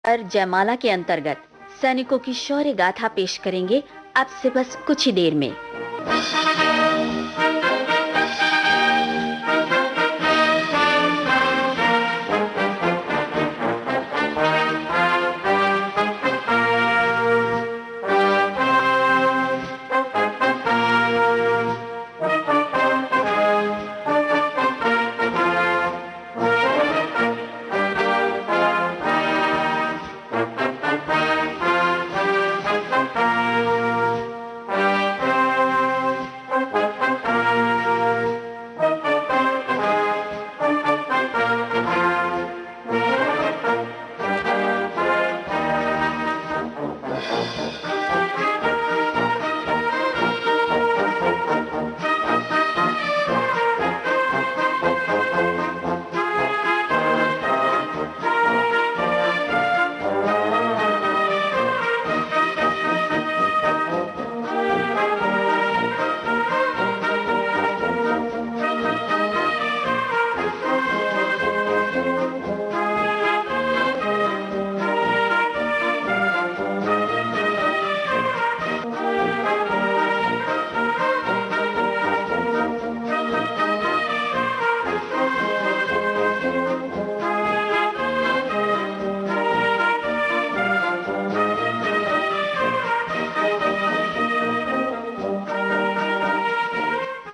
और जयमाला के अंतर्गत सैनिकों की शौर्य गाथा पेश करेंगे अब से बस कुछ ही देर में।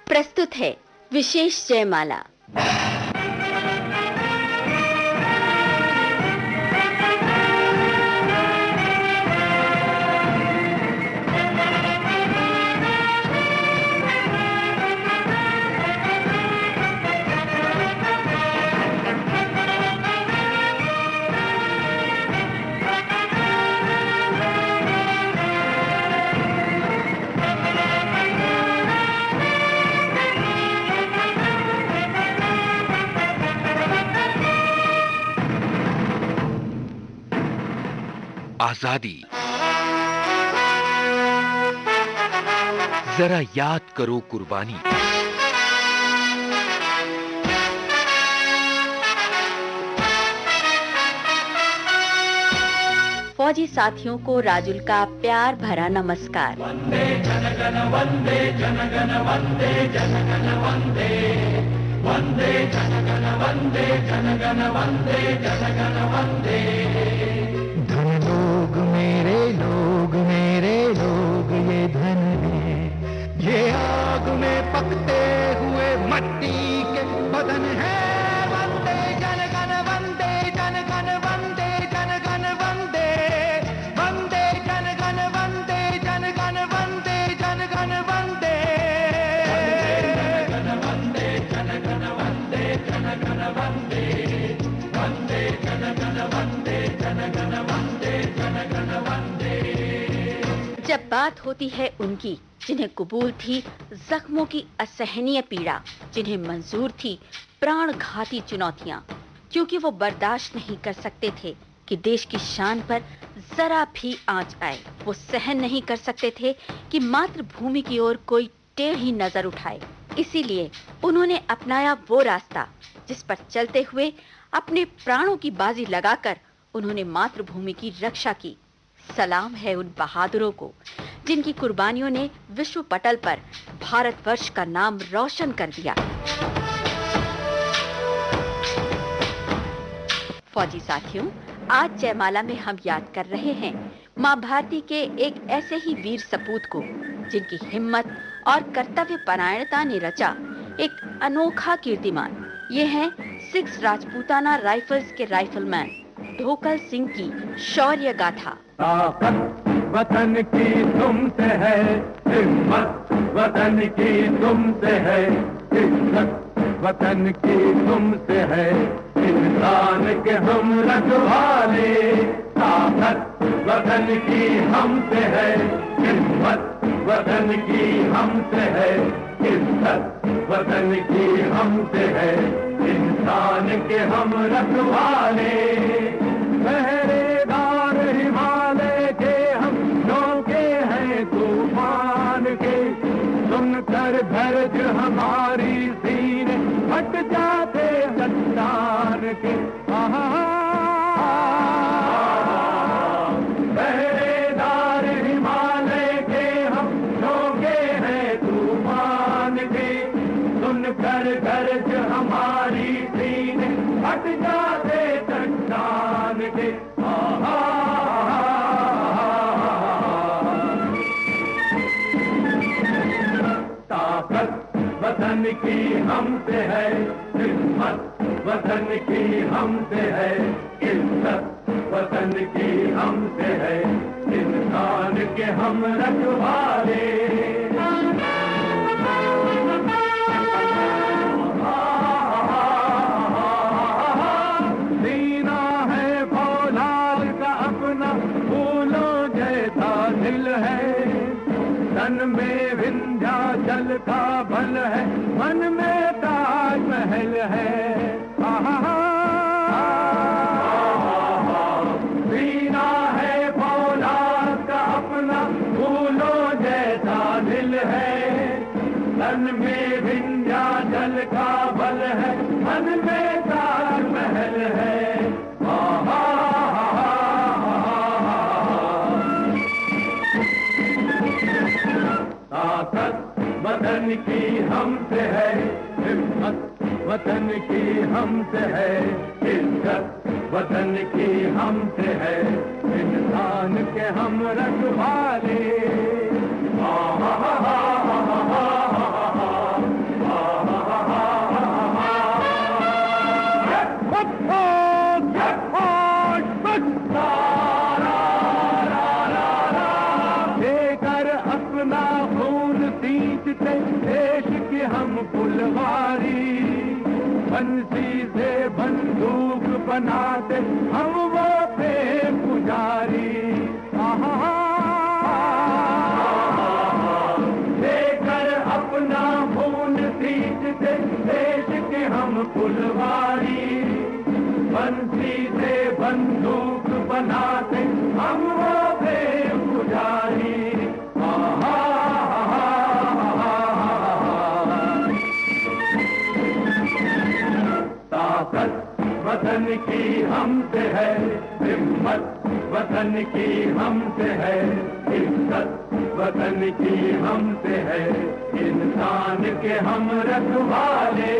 प्रस्तुत है विशेष जयमाला। आजादी। जरा याद करो कुर्बानी। फौजी साथियों को राजुल का प्यार भरा नमस्कार। वंदे जनगण वंदे जनगण वंदे जनगण वंदे वंदे जनगण वंदे जनगण वंदे जनगण वंदे। धन लोग ये धन है, ये आग में पकते हुए मट्टी के बदन है। वंदे जनगण वंदे जनगण वंदे जनगण वंदे वंदे जनगण वंदे जनगण वंदे जनगण वंदे वंदे जनगण वंदे जनगण वंदे वंदे जनगण वंदे जनगण वंदे जनगण वंदे। जब बात होती है उनकी जिन्हें कबूल थी जख्मों की असहनीय पीड़ा, जिन्हें मंजूर थी प्राण घाती चुनौतियां, क्योंकि वो बर्दाश्त नहीं कर सकते थे कि देश की शान पर जरा भी आंच आए। वो सहन नहीं कर सकते थे कि मातृभूमि की ओर कोई टेढ़ी नजर उठाए। इसीलिए उन्होंने अपनाया वो रास्ता जिस पर चलते हुए अपने प्राणों की बाजी लगाकर उन्होंने मातृभूमि की रक्षा की। सलाम है उन बहादुरों को जिनकी कुर्बानियों ने विश्व पटल पर भारतवर्ष का नाम रोशन कर दिया। फौजी साथियों, आज जयमाला में हम याद कर रहे हैं मां भारती के एक ऐसे ही वीर सपूत को जिनकी हिम्मत और कर्तव्य परायणता ने रचा एक अनोखा कीर्तिमान। ये हैं 6 राजपूताना राइफल्स के राइफलमैन ढोकल सिंह की शौर्य गाथा। ताकत वतन की तुमसे है, हिम्मत वतन की तुमसे है, इज्जत वतन की तुमसे है, इंसान के हम रखवाले। ताकत वतन की हमसे है, हिम्मत वतन की हमसे है, इज्जत वतन की हमसे है, इंसान के हम रखवाले। पहरेदार हिमालय के हम झोंके हैं तूफान के, सुनकर धर्ज हमारी सीने फट जाते चट्टान के। ताकत वतन की हमसे है, हिम्मत वतन की हमसे है, इज्जत वतन की हमसे है, इंसान के हम रखवाले। सीना है फौलाद का अपना, फूलों जैसा दिल है, तन में विंध्याचल का बल है, मन में ताजमहल है। सीना है फौलाद का अपना, फूलों जैसा दिल है, तन में विंध्याचल का बल है, मन में ताजमहल है। ताकत वतन की हमसे है, हिम्मत वतन की हमसे है, इज्जत वतन की हमसे है, इंसान के हम रखवाले। देकर अपना खून सींचते देश की हम फुलवारी, बंसी से बंदूक बनाते हम वो प्रेम पुजारी। देकर अपना खून सींचते देश के हम फुलवारी, बंसी से बंदूक बनाते हम वो प्रेम पुजारी। ताकत वतन की हमसे है, हिम्मत वतन की हमसे है, इज्जत वतन की हमसे है, इंसान के हम रखवाले।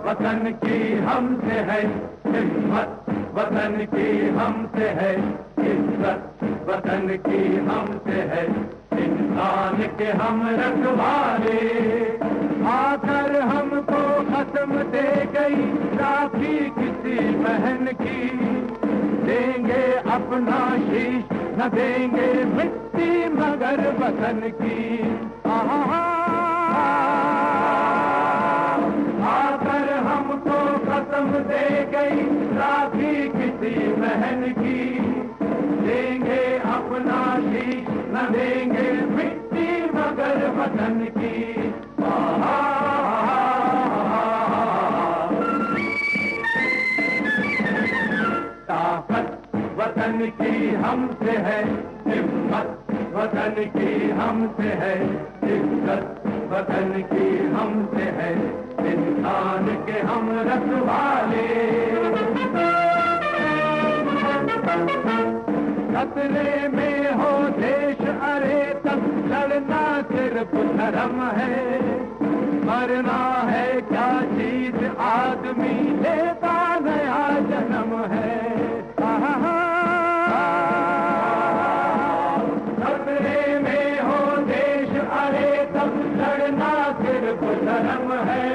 वतन की हमसे है, हिम्मत वतन की हमसे है, इज्जत वतन की हमसे है, इंसान के हम रखवाले। आकर हमको खत्म दे गई राखी किसी बहन की, देंगे अपना शीश न देंगे मिट्टी मगर वतन की। आकर हमको कसम दे गई राखी किसी बहन की, देंगे अपना शीश न देंगे मिट्टी मगर वतन की। ताकत वतन की हमसे है, हिम्मत वतन की हमसे है, इज्जत वतन की हमसे है, इंसान के हम रखवाले। खतरे में हो देश अरे तब लड़ना सिर्फ धर्म है, मरना है क्या चीज आदमी लेता नया जन्म है। खतरे में हो देश अरे तब लड़ना सिर्फ धर्म है,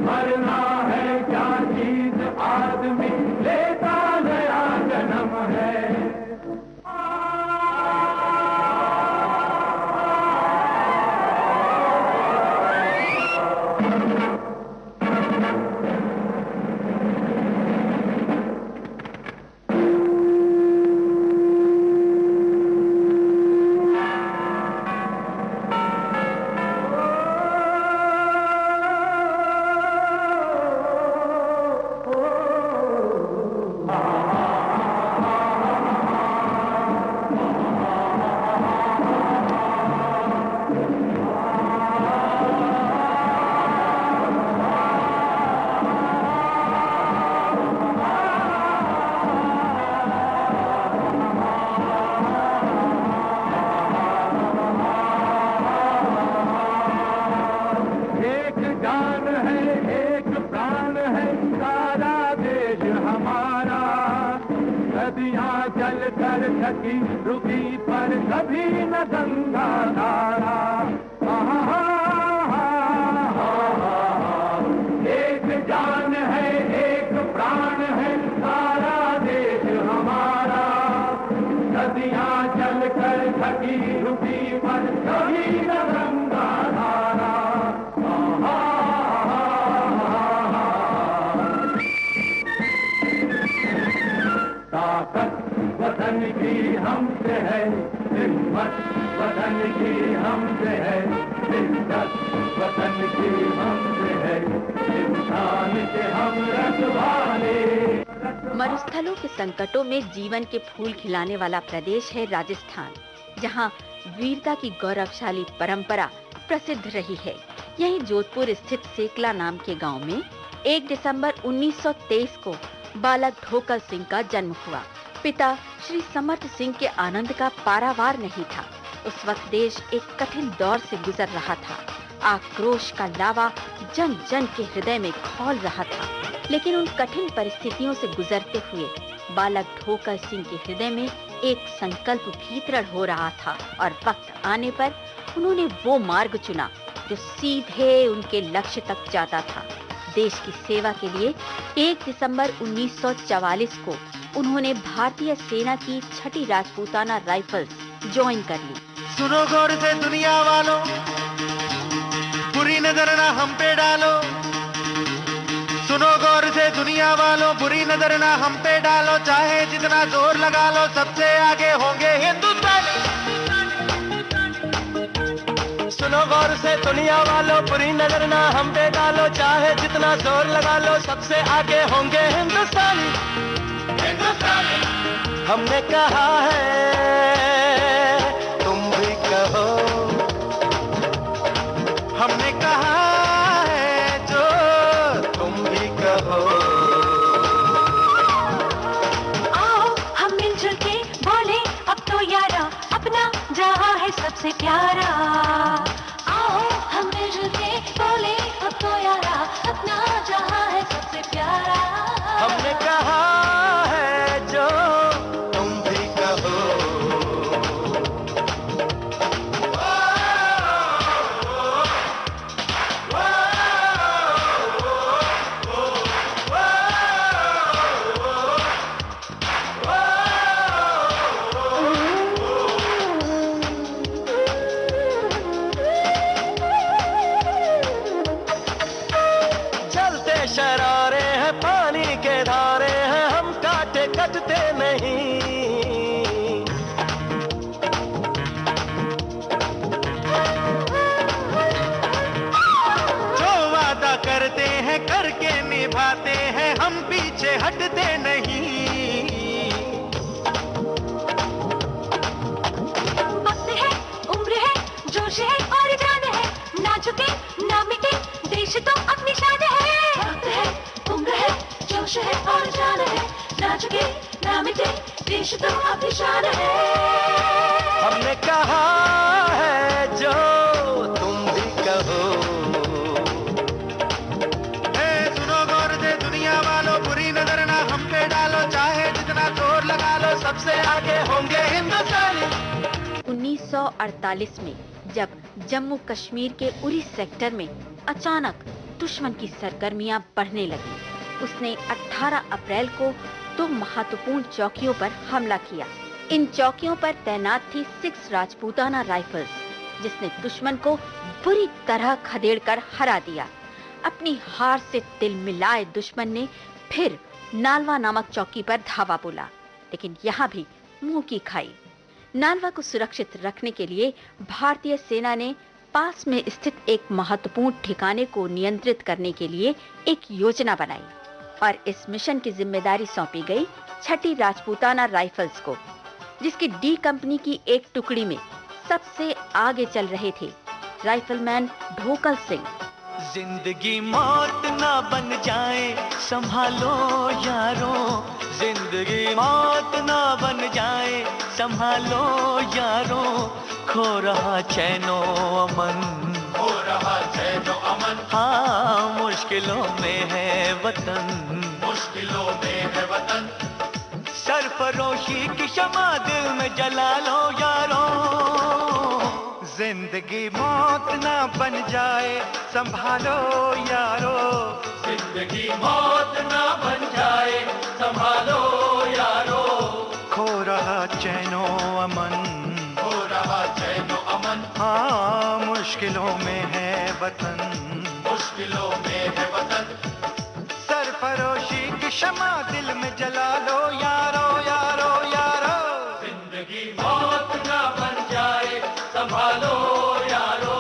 मरना है क्या चीज आदमी लेता नया जन्म है। चल कर थकी रुकी पर कभी न गंगा धारा। एक जान है एक प्राण है सारा देश हमारा। नदियाँ चल कर थकी रुकी पर कभी न गंगा धारा। ताकत वतन की हमसे है, हिम्मत वतन की हमसे है, इज्जत वतन की हमसे है, इंसान के हम रखवाले। मरुस्थलों के संकटों में जीवन के फूल खिलाने वाला प्रदेश है राजस्थान, जहां वीरता की गौरवशाली परंपरा प्रसिद्ध रही है। यहीं जोधपुर स्थित सेकला नाम के गांव में 1 दिसंबर 1923 को बालक ढोकल सिंह का जन्म हुआ। पिता श्री समर्थ सिंह के आनंद का पारावार नहीं था। उस वक्त देश एक कठिन दौर से गुजर रहा था। आक्रोश का लावा जन जन के हृदय में खौल रहा था। लेकिन उन कठिन परिस्थितियों से गुजरते हुए बालक ढोकल सिंह के हृदय में एक संकल्प भी दृढ़ हो रहा था और वक्त आने पर उन्होंने वो मार्ग चुना जो सीधे उनके लक्ष्य तक जाता था। देश की सेवा के लिए 1 दिसंबर 1944 को उन्होंने भारतीय सेना की 6ठी राजपूताना राइफल्स ज्वाइन कर ली। सुनो गौर से दुनिया वालों, बुरी नजर ना हम पे डालो। सुनो गौर से दुनिया वालों, बुरी नजर ना हम पे डालो। चाहे जितना जोर लगा लो, सबसे आगे होंगे हिंदुस्तानी। सुनो गौर से दुनिया वालों, बुरी नजर ना हम पे डालो। चाहे जितना जोर लगा लो, सबसे आगे होंगे हिंदुस्तानी। हमने कहा है तुम भी कहो, हमने कहा है जो तुम भी कहो। आओ हम मिलजुल के बोले अब तो यारा, अपना जहां है सबसे प्यारा। आओ हम मिलजुल के बोले अब तो यारा, अपना जहां है सबसे प्यारा। हमने कहा है जो तुम भी कहो। चलते शरारे हैं, पानी के धारे हैं, हम काटे कटते नहीं। जो वादा करते हैं करके निभाते हैं, हम पीछे हटते नहीं। वक्त है, उम्र है, जोश है और जान है, ना झुके ना मिटे देश तो अपनी शान है। वक्त है, उम्र है, जोश है और जान है, ना झुके ना मिटे देश तो अपनी शान है। हमने कहा है जो तुम भी कहो। सुनो गौर से दुनिया वालों, बुरी नजर ना हम पे डालो। चाहे जितना जोर लगा लो, सबसे आगे होंगे हिंदुस्तानी। 1948 में जब जम्मू कश्मीर के उरी सेक्टर में अचानक दुश्मन की सरगर्मियां बढ़ने लगी, उसने 18 अप्रैल को 2 महत्वपूर्ण चौकियों पर हमला किया। इन चौकियों पर तैनात थी 6 राजपूताना राइफल्स, जिसने दुश्मन को बुरी तरह खदेड़कर हरा दिया। अपनी हार से दिल मिलाए दुश्मन ने फिर नालवा नामक चौकी पर धावा बोला, लेकिन यहाँ भी मुंह की खाई। नालवा को सुरक्षित रखने के लिए भारतीय सेना ने पास में स्थित एक महत्वपूर्ण ठिकाने को नियंत्रित करने के लिए एक योजना बनाई और इस मिशन की जिम्मेदारी सौंपी गई 6ठी राजपूताना राइफल्स को, जिसकी डी कंपनी की एक टुकड़ी में सबसे आगे चल रहे थे राइफलमैन ढोकल सिंह। जिंदगी मौत ना बन जाए, संभालो यारों। जिंदगी मौत ना बन जाए, संभालो यारों। खो रहा चैनो अमन, खो रहा चैनो अमन। हाँ, मुश्किलों में है वतन, मुश्किलों में है वतन। सर सरफरोशी की शमा दिल में जला लो यारो, जिंदगी मौत ना बन जाए संभालो यारो, जिंदगी मौत ना बन जाए संभालो यारो, खो रहा चैनो अमन, हो रहा चैनो अमन, हाँ मुश्किलों में है वतन, मुश्किलों में है वतन, सरफरोशी की शमा दिल में जला लो यारो यारो यारो, जिंदगी मौत ना बन जाए संभालो यारो।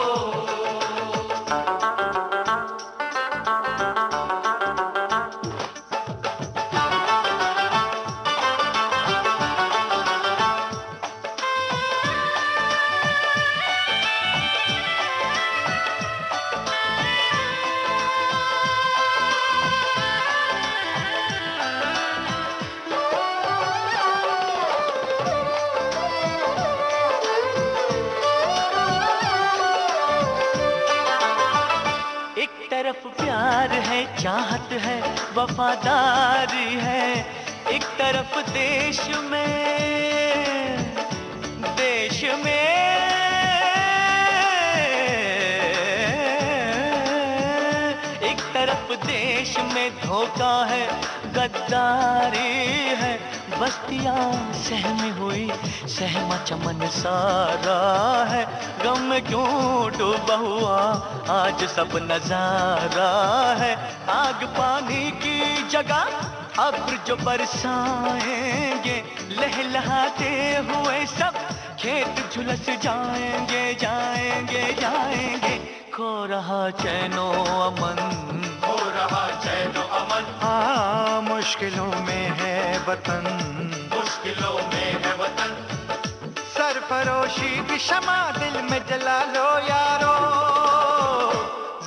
तरफ प्यार है, चाहत है, वफादारी है, एक तरफ देश में एक तरफ देश में धोखा है, गद्दारी है, बस्तियां सहमी हुई, सहमा चमन सारा है, गम में क्यों डूबा हुआ आज सब नजारा है, आग पानी की जगह अब्र जो बरसाएंगे, लहलहाते हुए सब खेत झुलस जाएंगे जाएंगे जाएंगे, खो रहा चैनो अमन, हो रहा चैनो अमन, हाँ मुश्किलों में है वतन, मुश्किलों में है वतन, सरफरोशी की शमा दिल में जला लो यारो,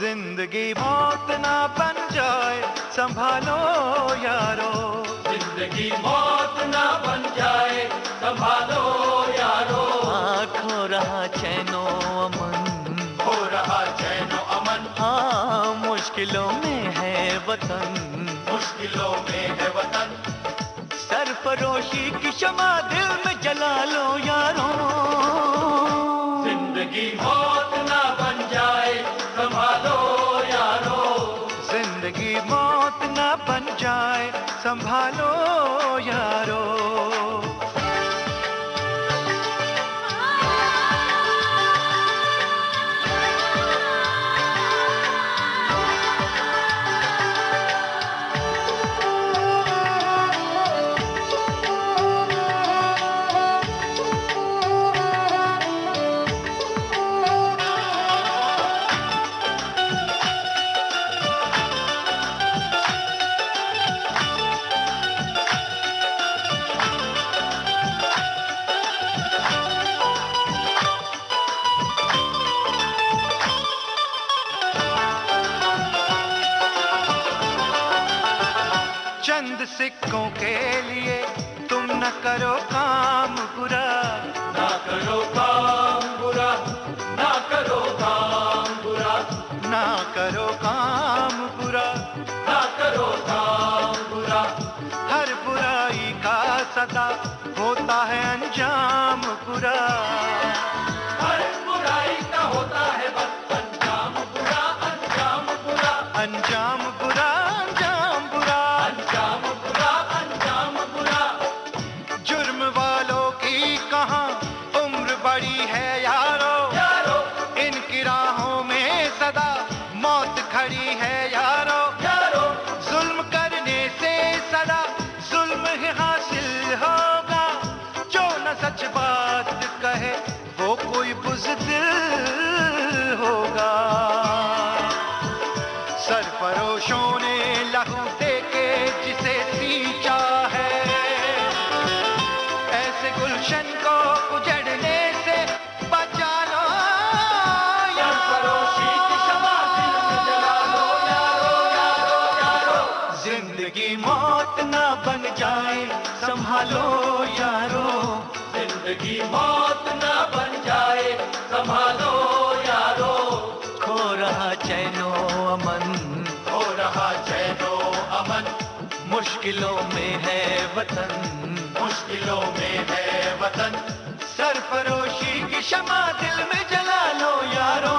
जिंदगी मौत ना बन जाए संभालो यारो, जिंदगी मौत ना बन जाए संभालो यारो, खो रहा चैनो अमन, हो रहा चैनो अमन, हाँ मुश्किलों में है वतन, मुश्किलों में है वतन, सरफरोशी की शमा दिल में जला लो यारो, जिंदगी मौत ना बन जाए संभालो यारो, जिंदगी मौत ना बन जाए संभालो यारो। चंद सिक्कों के लिए तुम न करो काम बुरा, ना करो काम बुरा, ना करो काम बुरा, ना करो काम बुरा, ना करो काम बुरा, हर बुराई का सदा होता है अंजाम बुरा, हर बुराई का होता है बस अंजाम बुरा, अंजाम बुरा, अंजाम बुरा, अंजाम बुरा, अंजाम बुरा, अंजाम बुरा, जुर्म वालों की कहाँ उम्र बड़ी है यारो, यारो, इनकी राहों में सदा मौत खड़ी है यारो, यारो, जुल्म करने से सदा जुल्म ही हासिल होगा, जो न सच बात कहे वो कोई बुज़दिल होगा, सरफरोशों ने लहू दे के जिसे सींचा है, ऐसे गुलशन को उजड़ने से बचा लो सरफरोशी की शमा दिल में जला लो यारो, यारो, यारो, जिंदगी मौत ना बन जाए संभालो यारो, जिंदगी मौत ना बन जाए संभालो यारो, खो रहा चैनो अमन, हो रहा चैनो अमन, मुश्किलों में है वतन, मुश्किल दिलों में है वतन, सरफरोशी की शमा दिल में जला लो यारो।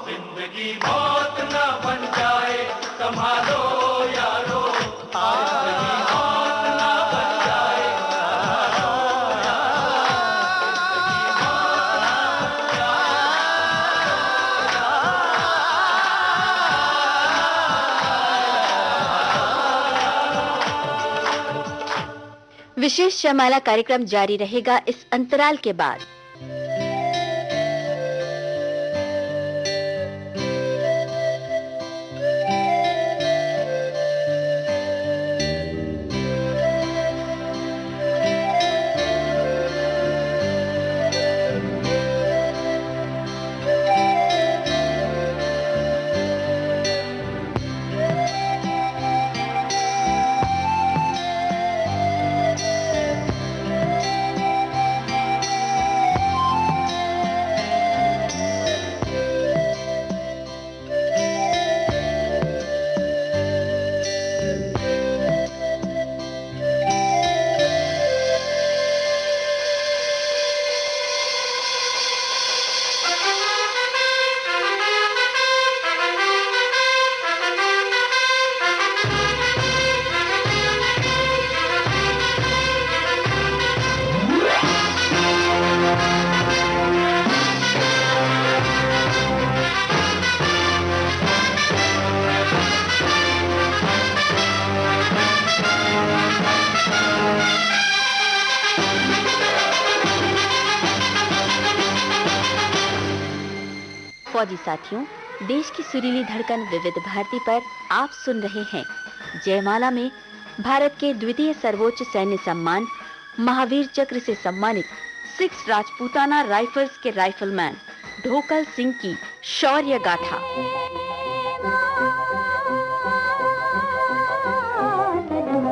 जिंदगी मौत ना बन जाए संभालो यारो, जिंदगी मौत ना बन जाए विशेष जयमाला कार्यक्रम जारी रहेगा इस अंतराल के बाद। फौजी साथियों, देश की सुरीली धड़कन विविध भारती पर आप सुन रहे हैं जयमाला में भारत के द्वितीय सर्वोच्च सैन्य सम्मान महावीर चक्र से सम्मानित 6 राजपूताना राइफल्स के राइफलमैन ढोकल सिंह की शौर्य गाथा।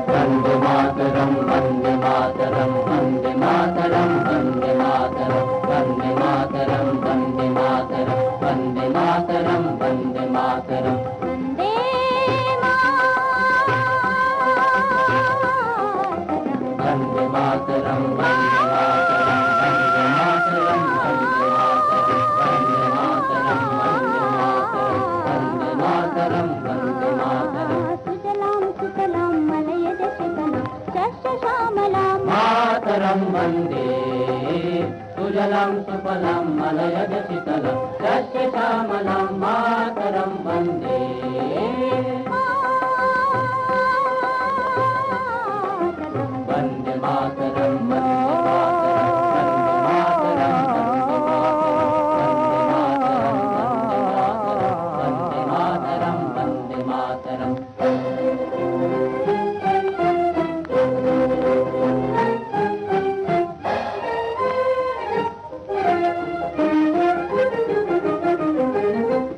वंदे मातरम वंदे मातरम वंदे मातरम वंदे मातरम वंदे मातरम वंदे मातरम वंदे मातरम वंदे मातरम वंदे मातरम वंदे मातरम वंदे मातरम वंदे मातरम वंदे मातरम वंदे मातरम सुजलाम सुफलाम मलयज शिखलाम शस्य श्यामलाम मातरम वंदे सुजलाम सुफलाम मलयज शीतलाम शस्य श्यामलाम मातरम वंदे वंदे मातरम वंदे मातरम वंदे मातरम वंदे मातरम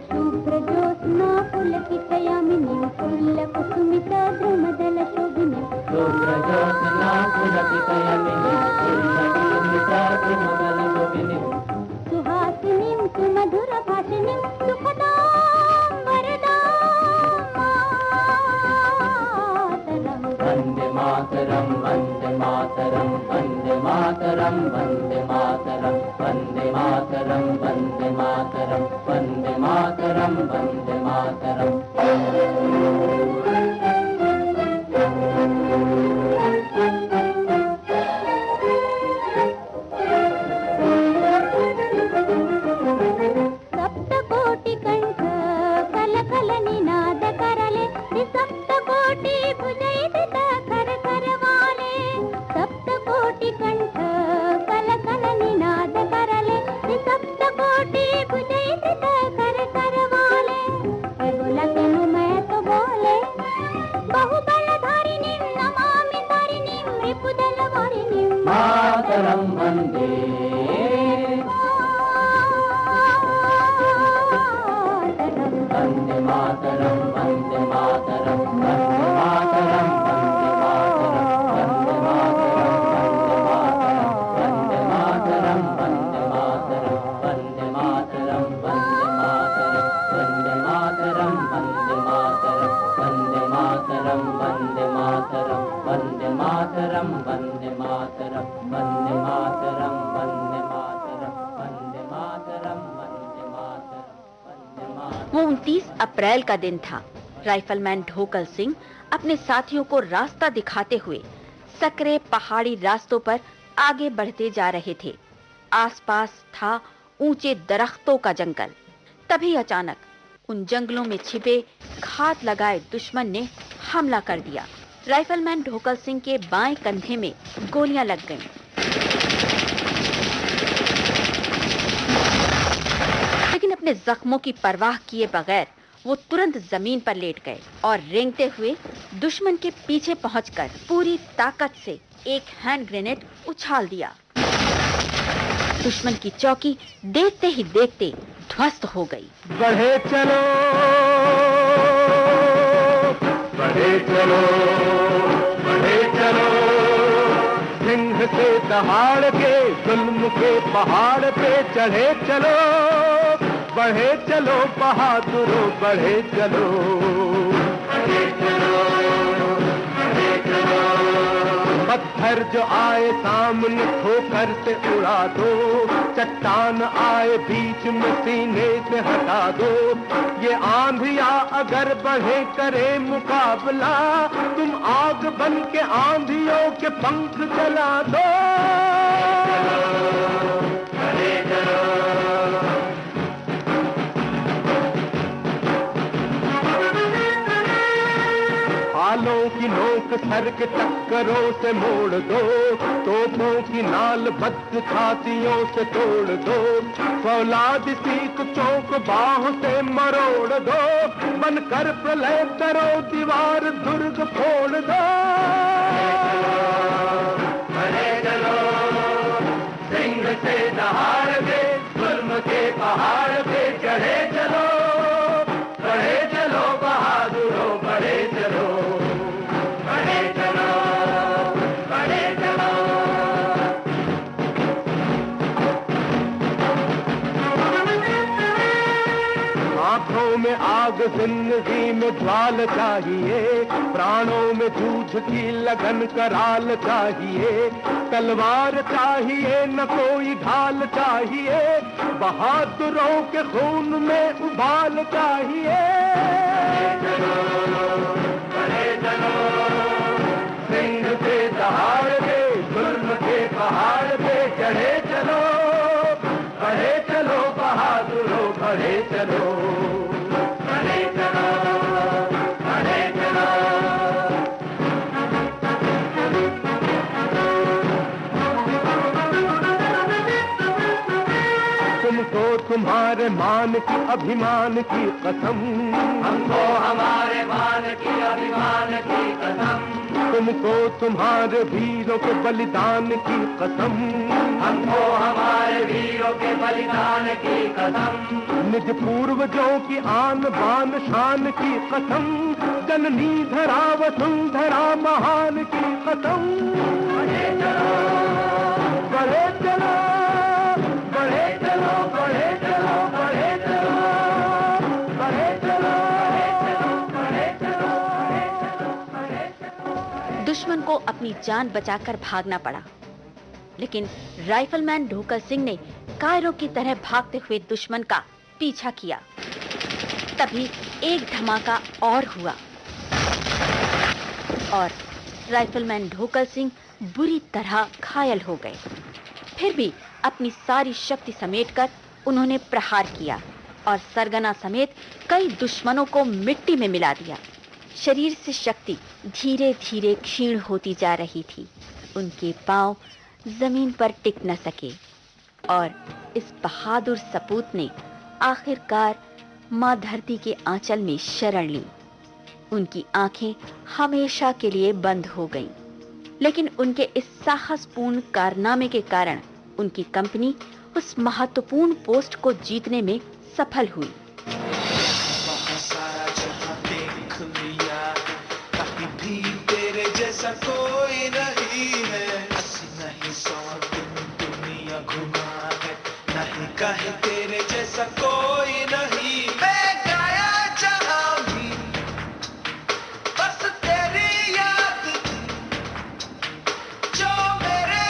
शुभ्रज्योत्स्ना पुलकितयामिनीं पुल्लकुसुमिता द्रुमदल शोभिनीं शुभ्रज्योत्स्ना पुलकितयामिनीं पुल्लकुसुमिता द्रुमदल शोभिनीं सुहासिनीं सुमधुरभाषिणीं सुखदां वरदां मातरम् वंदे मातरम वंदे मातरम वंदे मातरम वंदे मातरम वंदे मातरम वंदे मातरम वंदे मातरम सप्तकोटि कंठ कल कल निनाद करले सप्तकोटि भुजैत कर करवाले सप्तकोटि कंठ कल कल निनाद करले सप्तकोटि भुजैत कर करवाले बोला तेनु मैं तो बोले बहुबलधारिणीं नमामि तारिणीं रिपुदलवारिणीं मातरम वंदे वंदे मातरम वंदे मातरम वंदे मातरम वंदे मातरम वंदे मातरम वंदे मातरम वंदे मातरम वंदे मातरम वंदे मातरम वंदे मातरम वंदे मातरम वंदे मातरम मातरम वंदे मातरम वंदे मातरम वंदे मातरम वंदे मातरम वंदे मातरम। वो 29 अप्रैल का दिन था। राइफलमैन ढोकल सिंह अपने साथियों को रास्ता दिखाते हुए सकरे पहाड़ी रास्तों पर आगे बढ़ते जा रहे थे। आसपास था ऊंचे दरख्तों का जंगल। तभी अचानक उन जंगलों में छिपे घात लगाए दुश्मन ने हमला कर दिया। राइफलमैन ढोकल सिंह के बाएं कंधे में गोलियां लग गईं। लेकिन अपने जख्मों की परवाह किए बगैर वो तुरंत जमीन पर लेट गए और रेंगते हुए दुश्मन के पीछे पहुंचकर पूरी ताकत से एक हैंड ग्रेनेड उछाल दिया। दुश्मन की चौकी देखते ही देखते ध्वस्त हो गई। बढ़े चलो, बढ़े चलो, बढ़े चलो, सिंह से दहाड़ के जुल्म के पहाड़ पे चढ़े चलो, बढ़े चलो बहादुरों, बढ़े चलो, बढ़े चलो, बढ़े चलो। पत्थर जो आए सामने ठोकर से उड़ा दो, चट्टान आए बीच में सीने से हटा दो। ये आंधिया अगर बढ़े करे मुकाबला, तुम आग बन के आंधियों के पंख जला दो। बढ़े चलो, भालों की नोक सर के टक्करों से मोड़ दो, तोपों की नाल बद्ध छातियों से तोड़ दो, फौलाद सीख चौक बाहों से मरोड़ दो, बनकर प्रलय करो दीवार दुर्ग फोड़ दो। बढ़े चलो, सिंह से दहाड़ के जुल्म के पहाड़ पे चढ़े चलो, बढ़े चलो बहादुरों, बढ़े चलो, बढ़े चलो, बढ़े चलो। आंखों में आग, जिंदगी में ज्वाल चाहिए, प्राणों में जूझ की लगन कराल चाहिए, तलवार चाहिए न कोई ढाल चाहिए, बहादुरों के खून में उबाल चाहिए। बढ़े चलो, सिंह से दहाड़ के जुल्म के पहाड़ पे चढ़े चलो, बढ़े चलो बहादुरों, बढ़े चलो, बढ़े चलो, बढ़े चलो। तुमको तुम्हारे मान की अभिमान की कसम, हमको हमारे मान की अभिमान की कसम, तुमको तुम्हारे वीरों के बलिदान की कसम, हमको हमारे वीरों के बलिदान की कसम, निज पूर्वजों की आन बान शान की कसम, जननी धरा वसुंधरा महान की कसम। बढ़े चलो, बढ़े चलो, बढ़े चलो, बढ़े चलो, बढ़े चलो, बढ़े चलो, बढ़े चलो, बढ़े चलो। दुश्मन को अपनी जान बचाकर भागना पड़ा, लेकिन राइफलमैन ढोकल सिंह ने कायरों की तरह भागते हुए दुश्मन का पीछा किया। तभी एक धमाका और हुआ और राइफलमैन ढोकल सिंह बुरी तरह घायल हो गए। फिर भी अपनी सारी शक्ति समेटकर उन्होंने प्रहार किया और सरगना समेत कई दुश्मनों को मिट्टी में मिला दिया। शरीर से शक्ति धीरे धीरे क्षीण होती जा रही थी। उनके पांव जमीन पर टिक न सके और इस बहादुर सपूत ने आखिरकार मां धरती के आंचल में शरण ली। उनकी आंखें हमेशा के लिए बंद हो गईं। लेकिन उनके इस साहसपूर्ण कारनामे के कारण उनकी कंपनी उस महत्वपूर्ण पोस्ट को जीतने में सफल हुई। जैसा कोई नहीं है, नहीं 100 दिन दुनिया घुमा है, नहीं कहीं तेरे जैसा कोई नहीं। मैं गाया जहां भी बस तेरी याद थी, जो मेरे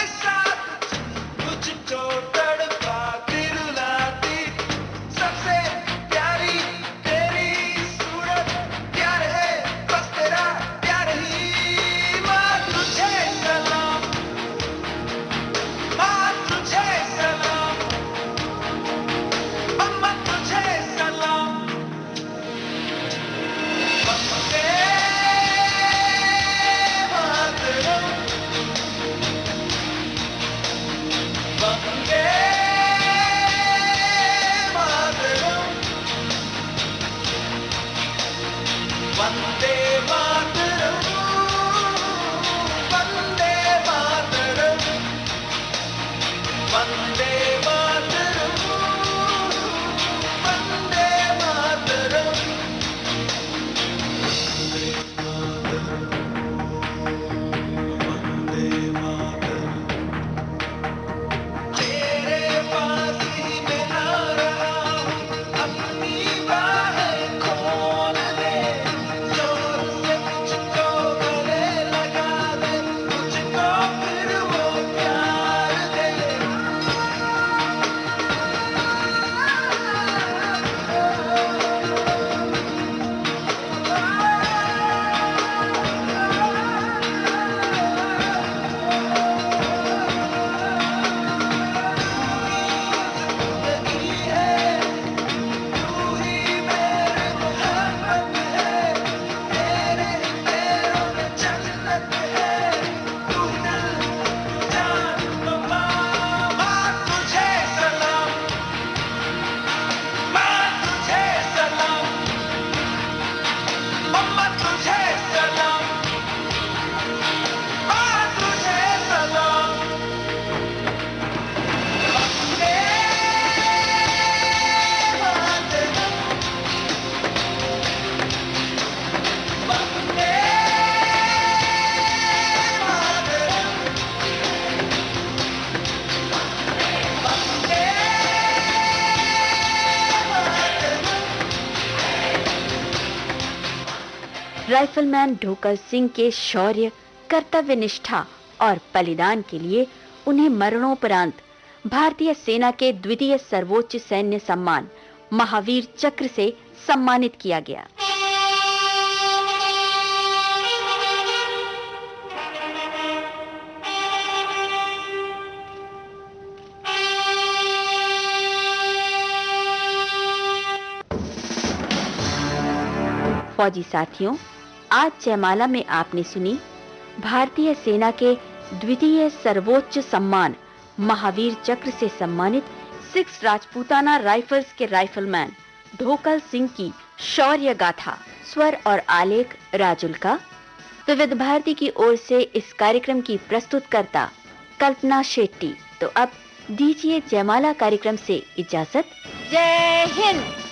राइफलमैन ढोकल सिंह के शौर्य, कर्तव्य निष्ठा और बलिदान के लिए उन्हें मरणोपरांत भारतीय सेना के द्वितीय सर्वोच्च सैन्य सम्मान महावीर चक्र से सम्मानित किया गया। फौजी साथियों, आज जयमाला में आपने सुनी भारतीय सेना के द्वितीय सर्वोच्च सम्मान महावीर चक्र से सम्मानित 6 राजपूताना राइफल्स के राइफलमैन ढोकल सिंह की शौर्य गाथा। स्वर और आलेख राजुल का। विविध भारती की ओर से इस कार्यक्रम की प्रस्तुतकर्ता कल्पना शेट्टी। तो अब दीजिए जयमाला कार्यक्रम से इजाजत। जय हिंद।